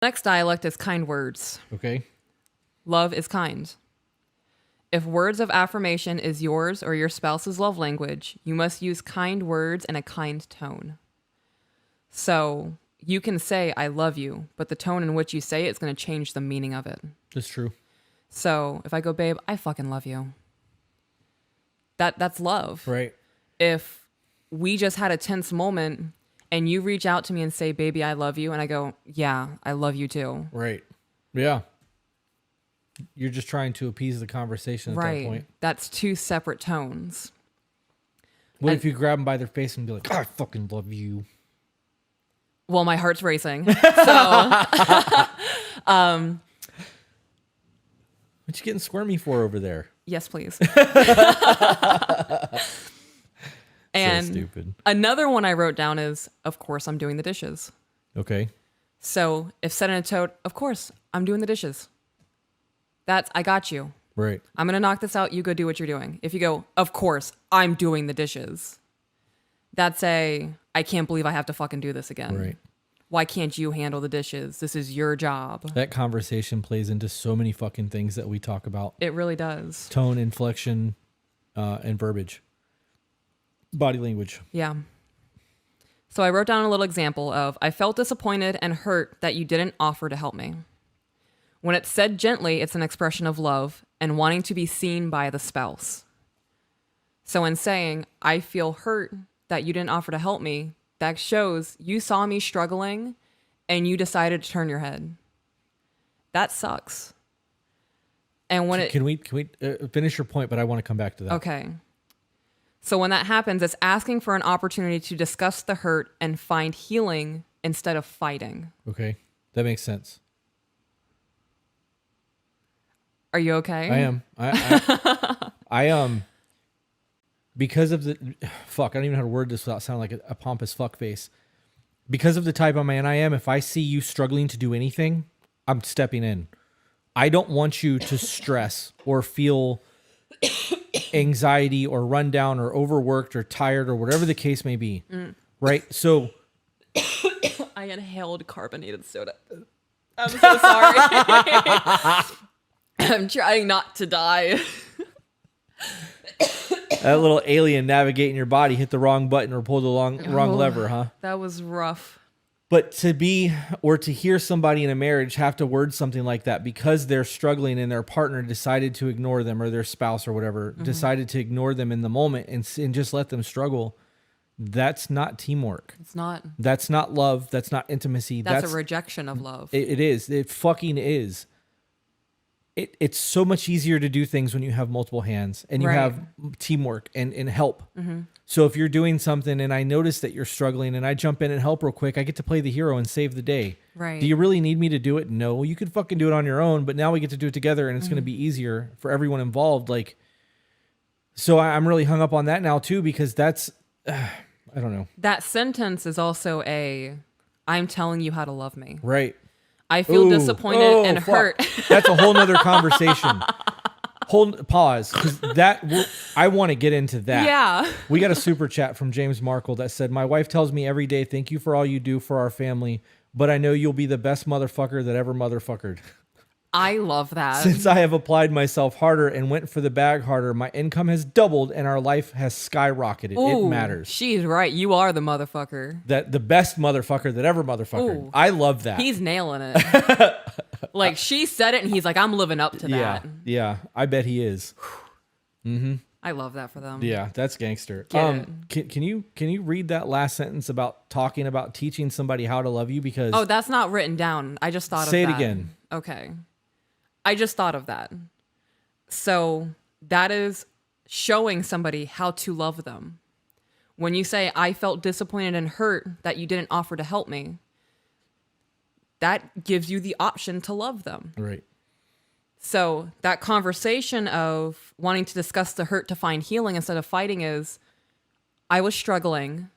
Next dialect is kind words. Okay. Love is kind. If words of affirmation is yours or your spouse's love language, you must use kind words and a kind tone. So you can say, I love you, but the tone in which you say it's going to change the meaning of it. That's true. So if I go, babe, I fucking love you. That's love. Right. If we just had a tense moment and you reach out to me and say, baby, I love you. And I go, yeah, I love you too. Right. Yeah. You're just trying to appease the conversation at that point. That's two separate tones. What if you grab them by their face and be like, I fucking love you? Well, my heart's racing. So, What you getting squirmy for over there? yes, please. So And stupid. another one I wrote down is, of course, I'm doing the dishes. Okay. So if set in a tote, of course, I'm doing the dishes. I got you. Right. I'm going to knock this out. You go do what you're doing. If you go, of course, I'm doing the dishes. That's I can't believe I have to fucking do this again. Right. Why can't you handle the dishes? This is your job. That conversation plays into so many fucking things that we talk about. It really does. Tone, inflection, and verbiage. Body language. Yeah. So I wrote down a little example of, I felt disappointed and hurt that you didn't offer to help me. When it's said gently, it's an expression of love and wanting to be seen by the spouse. So in saying, I feel hurt that you didn't offer to help me, that shows you saw me struggling and you decided to turn your head. That sucks. And when Can we finish your point? But I want to come back to that. Okay. So when that happens, it's asking for an opportunity to discuss the hurt and find healing instead of fighting. Okay. That makes sense. Are you okay? I am. I because of the fuck, I don't even know how to word this without sounding like a pompous fuck face. Because of the type of man I am, if I see you struggling to do anything, I'm stepping in. I don't want you to stress or feel anxiety or run down or overworked or tired or whatever the case may be. Right? So I inhaled carbonated soda. I'm so sorry. I'm trying not to die. that little alien navigating your body hit the wrong button or pulled the wrong lever, huh? That was rough. But to be or to hear somebody in a marriage have to word something like that because they're struggling and their partner decided to ignore them, or their spouse or whatever decided to ignore them in the moment and just let them struggle, that's not teamwork. It's not. That's not love. That's not intimacy. That's a rejection of love. It is. It fucking is. It's so much easier to do things when you have multiple hands and you have teamwork and help. So if you're doing something and I notice that you're struggling and I jump in and help real quick, I get to play the hero and save the day. Right. Do you really need me to do it? No, you could fucking do it on your own, but now we get to do it together and it's going to be easier for everyone involved. Like, so I'm really hung up on that now too, because that's, I don't know. That sentence is also I'm telling you how to love me. Right. I feel disappointed and hurt. That's a whole nother conversation. Pause, because I want to get into that. Yeah. We got a super chat from James Markle that said, my wife tells me every day, thank you for all you do for our family, but I know you'll be the best motherfucker that ever motherfuckered. I love that. Since I have applied myself harder and went for the bag harder, my income has doubled and our life has skyrocketed. Ooh, it matters. She's right. You are the motherfucker. That the best motherfucker that ever motherfuckered. Ooh. I love that. He's nailing it. Like, she said it and he's like, I'm living up to that. Yeah. I bet he is. I love that for them. Yeah, that's gangster. Get Can you read that last sentence about talking about teaching somebody how to love you? Because Oh, that's not written down. I just thought of that. say it again. Okay. I just thought of that. So that is showing somebody how to love them. When you say, I felt disappointed and hurt that you didn't offer to help me, that gives you the option to love them. Right. So that conversation of wanting to discuss the hurt to find healing instead of fighting is, I was struggling.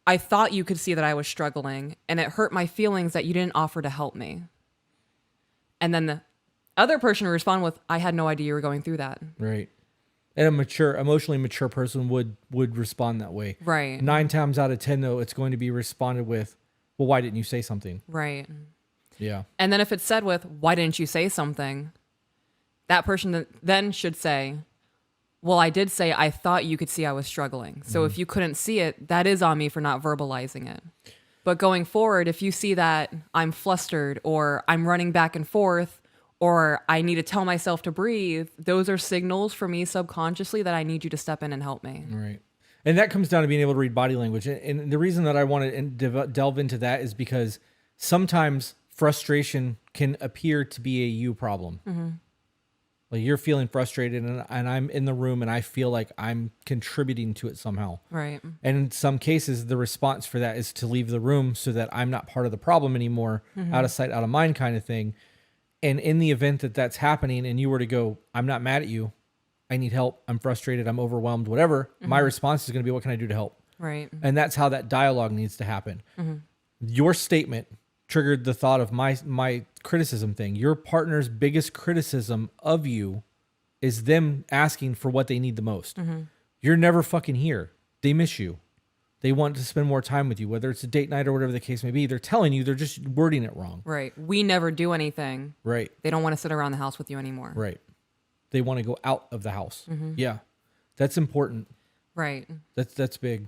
I thought you could see that I was struggling, and it hurt my feelings that you didn't offer to help me. And then the other person would respond with, I had no idea you were going through that. Right. And emotionally mature person would respond that way. Right. 9 times out of 10, though, it's going to be responded with, well, why didn't you say something? Right. Yeah. And then if it's said with, why didn't you say something? That person then should say, well, I did say I thought you could see I was struggling. So if you couldn't see it, that is on me for not verbalizing it. But going forward, if you see that I'm flustered or I'm running back and forth or I need to tell myself to breathe, those are signals for me subconsciously that I need you to step in and help me. Right. And that comes down to being able to read body language. And the reason that I want to delve into that is because sometimes frustration can appear to be a you problem. Mm-hmm. Like you're feeling frustrated and I'm in the room and I feel like I'm contributing to it somehow. Right. And in some cases, the response for that is to leave the room so that I'm not part of the problem anymore, out of sight, out of mind kind of thing. And in the event that that's happening and you were to go, I'm not mad at you, I need help, I'm frustrated, I'm overwhelmed, whatever, my response is going to be, what can I do to help? Right. And that's how that dialogue needs to happen. Your statement triggered the thought of my criticism thing. Your partner's biggest criticism of you is them asking for what they need the most. You're never fucking here. They miss you. They want to spend more time with you, whether it's a date night or whatever the case may be. They're telling you, they're just wording it wrong. Right. We never do anything. Right. They don't want to sit around the house with you anymore. Right. They want to go out of the house. Yeah. That's important. Right. That's big.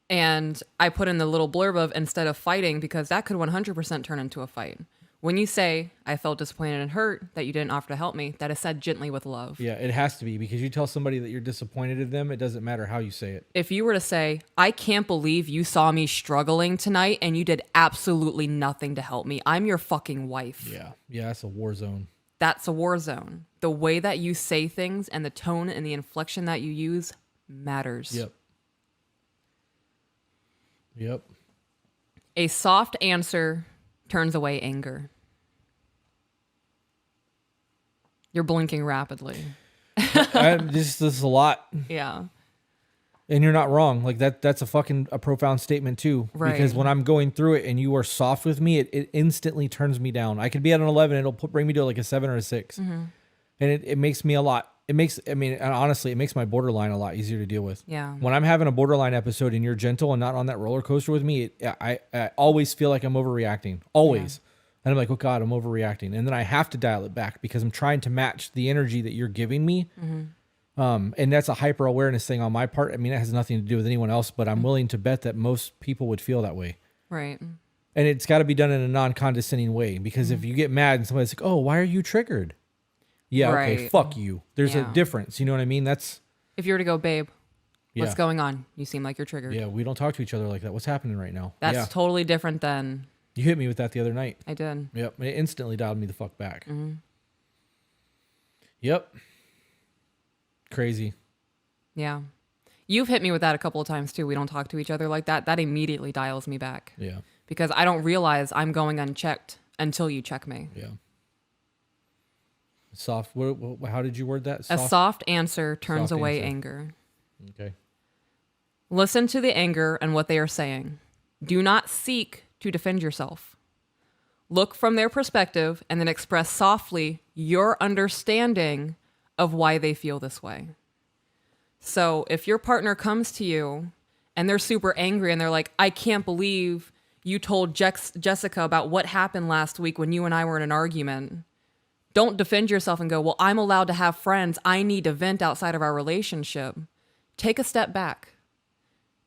And I put in the little blurb of instead of fighting, because that could 100% turn into a fight. When you say, I felt disappointed and hurt that you didn't offer to help me, that is said gently with love. Yeah, it has to be, because you tell somebody that you're disappointed in them, it doesn't matter how you say it. If you were to say, I can't believe you saw me struggling tonight and you did absolutely nothing to help me. I'm your fucking wife. Yeah. Yeah, that's a war zone. That's a war zone. The way that you say things and the tone and the inflection that you use matters. Yep. Yep. A soft answer turns away anger. You're blinking rapidly. This is a lot. Yeah. And you're not wrong. Like that's a profound statement too. Right. Because when I'm going through it and you are soft with me, it instantly turns me down. I could be at an 11, it'll bring me to like a 7 or a 6. And it makes me honestly, it makes my borderline a lot easier to deal with. Yeah. When I'm having a borderline episode and you're gentle and not on that roller coaster with me, I always feel like I'm overreacting. Always. Yeah. And I'm like, oh God, I'm overreacting. And then I have to dial it back because I'm trying to match the energy that you're giving me. And that's a hyper awareness thing on my part. I mean, it has nothing to do with anyone else, but I'm willing to bet that most people would feel that way. Right. And it's got to be done in a non-condescending way, because if you get mad and somebody's like, oh, why are you triggered? Yeah. Right. Okay. Fuck you. There's a difference. You know what I mean? That's, if you were to go, babe, yeah. what's going on? You seem like you're triggered. Yeah. We don't talk to each other like that. What's happening right now? That's totally different than. You hit me with that the other night. I did. Yep. It instantly dialed me the fuck back. Yep. Crazy. Yeah. You've hit me with that a couple of times too. We don't talk to each other like that. That immediately dials me back. Yeah. Because I don't realize I'm going unchecked until you check me. Yeah. Soft. How did you word that? A soft answer turns Soft away answer. anger. Okay. Listen to the anger and what they are saying. Do not seek to defend yourself. Look from their perspective and then express softly your understanding of why they feel this way. So if your partner comes to you and they're super angry and they're like, I can't believe you told Jessica about what happened last week when you and I were in an argument. Don't defend yourself and go, well, I'm allowed to have friends. I need to vent outside of our relationship. Take a step back.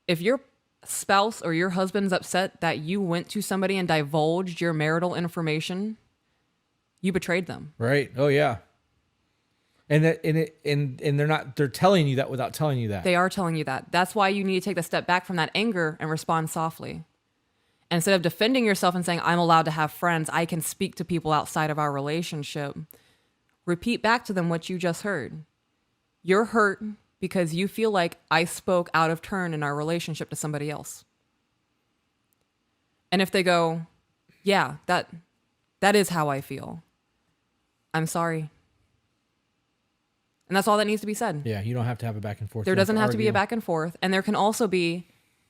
If your spouse or your husband's upset that you went to somebody and divulged your marital information, you betrayed them. Right. Oh yeah. And they're telling you that without telling you that. They are telling you that. That's why you need to take the step back from that anger and respond softly. Instead of defending yourself and saying, I'm allowed to have friends, I can speak to people outside of our relationship, repeat back to them what you just heard. You're hurt because you feel like I spoke out of turn in our relationship to somebody else. And if they go, yeah, that is how I feel, I'm sorry. And that's all that needs to be said. Yeah, you don't have to have a back and forth. There doesn't have to be a back and forth. And there can also be,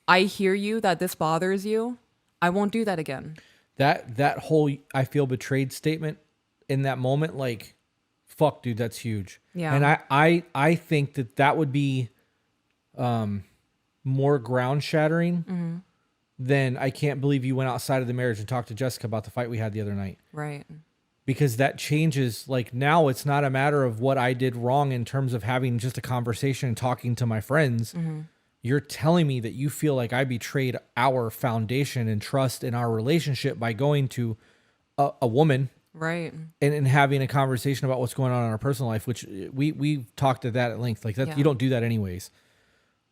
I hear you that this bothers you. I won't do that again. That whole I feel betrayed statement in that moment, like, fuck, dude, that's huge. Yeah. And I think that would be more ground shattering then I can't believe you went outside of the marriage and talked to Jessica about the fight we had the other night. Right. Because that changes, like, now it's not a matter of what I did wrong in terms of having just a conversation and talking to my friends. You're telling me that you feel like I betrayed our foundation and trust in our relationship by going to a woman, right, and having a conversation about what's going on in our personal life, which we've talked to that at length. Like that, Yeah. You don't do that anyways.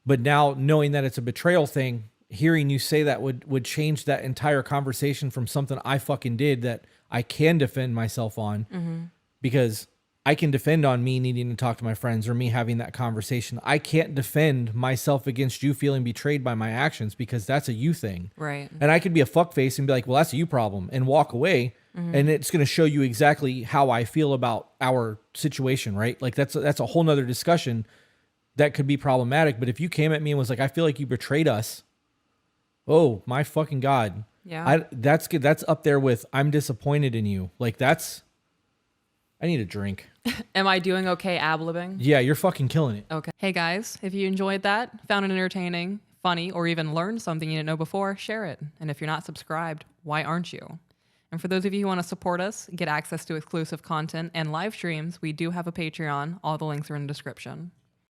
But now knowing that it's a betrayal thing, hearing you say that would change that entire conversation from something I fucking did that I can defend myself on, because I can defend on me needing to talk to my friends or me having that conversation. I can't defend myself against you feeling betrayed by my actions, because that's a you thing. right, And I could be a fuckface and be like, well, that's a you problem, and walk away. And it's going to show you exactly how I feel about our situation, right? Like that's a whole nother discussion that could be problematic. But if you came at me and was like, I feel like you betrayed us. Oh my fucking God. yeah. That's good. That's up there with, I'm disappointed in you. Like I need a drink. Am I doing okay ab-libbing? Yeah, you're fucking killing it. Okay. Hey guys, if you enjoyed that, found it entertaining, funny, or even learned something you didn't know before, share it. And if you're not subscribed, why aren't you? And for those of you who want to support us, get access to exclusive content and live streams, we do have a Patreon. All the links are in the description.